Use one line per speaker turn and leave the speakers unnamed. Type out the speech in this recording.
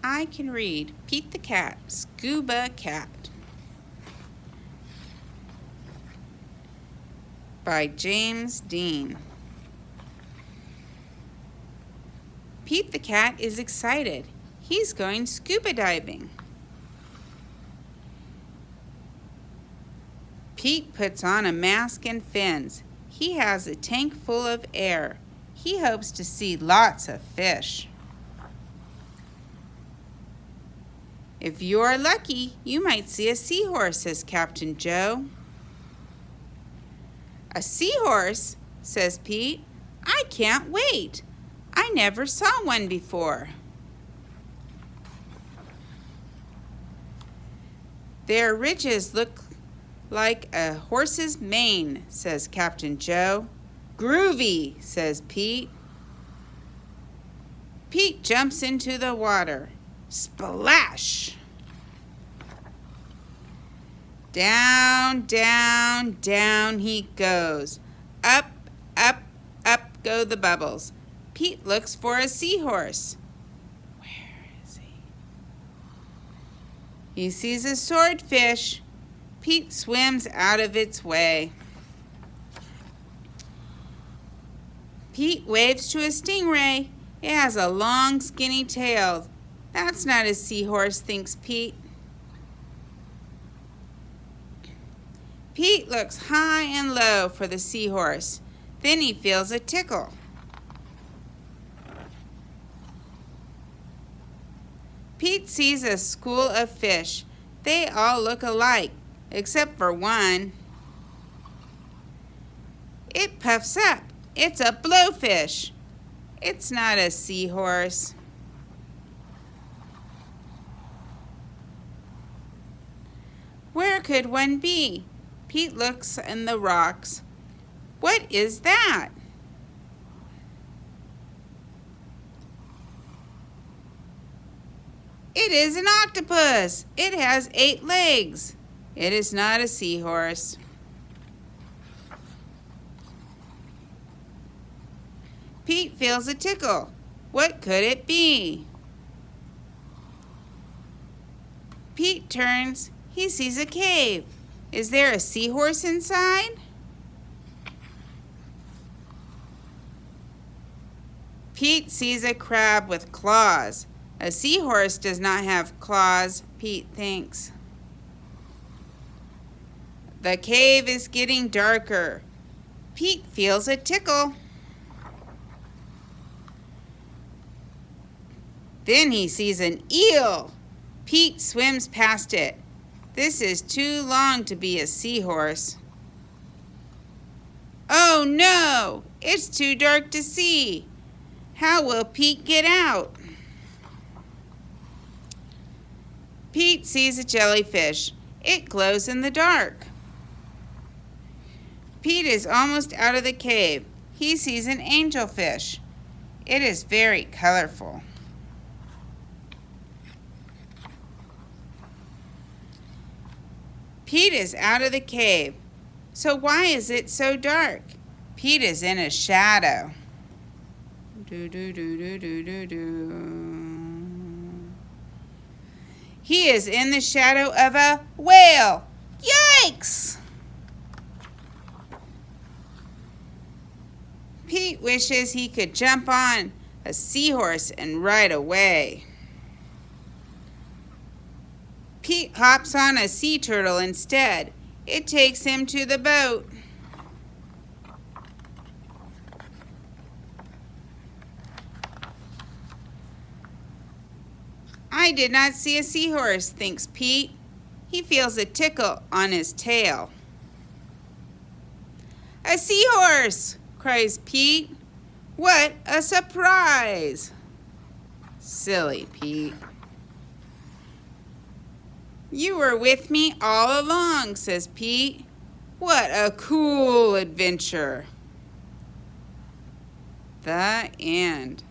I can read. Pete the Cat, Scuba-Cat by James Dean. Pete the Cat is excited. He's going scuba diving. Pete puts on a mask and fins. He has a tank full of air. He hopes to see lots of fish. If you're lucky, you might see a seahorse, says Captain Joe. A seahorse, says Pete. I can't wait. I never saw one before. Their ridges look like a horse's mane, says Captain Joe. Groovy, says Pete. Pete jumps into the water. Splash! Down, down, down he goes. Up, up, up go the bubbles. Pete looks for a seahorse. Where is he? He sees a swordfish. Pete swims out of its way. Pete waves to a stingray. It has a long, skinny tail. That's not a seahorse, thinks Pete. Pete looks high and low for the seahorse. Then he feels a tickle. Pete sees a school of fish. They all look alike, except for one. It puffs up. It's a blowfish. It's not a seahorse. Where could one be? Pete looks in the rocks. What is that? It is an octopus. It has 8 legs. It is not a seahorse. Pete feels a tickle. What could it be? Pete turns. He sees a cave. Is there a seahorse inside? Pete sees a crab with claws. A seahorse does not have claws, Pete thinks. The cave is getting darker. Pete feels a tickle. Then he sees an eel. Pete swims past it. This is too long to be a seahorse. Oh no! It's too dark to see. How will Pete get out? Pete sees a jellyfish. It glows in the dark. Pete is almost out of the cave. He sees an angelfish. It is very colorful. Pete is out of the cave. So why is it so dark? Pete is in a shadow. He is in the shadow of a whale. Yikes! Pete wishes he could jump on a seahorse and ride away. Pete hops on a sea turtle instead. It takes him to the boat. I did not see a seahorse, thinks Pete. He feels a tickle on his tail. A seahorse, cries Pete. What a surprise! Silly Pete. You were with me all along, says Pete. What a cool adventure. The end.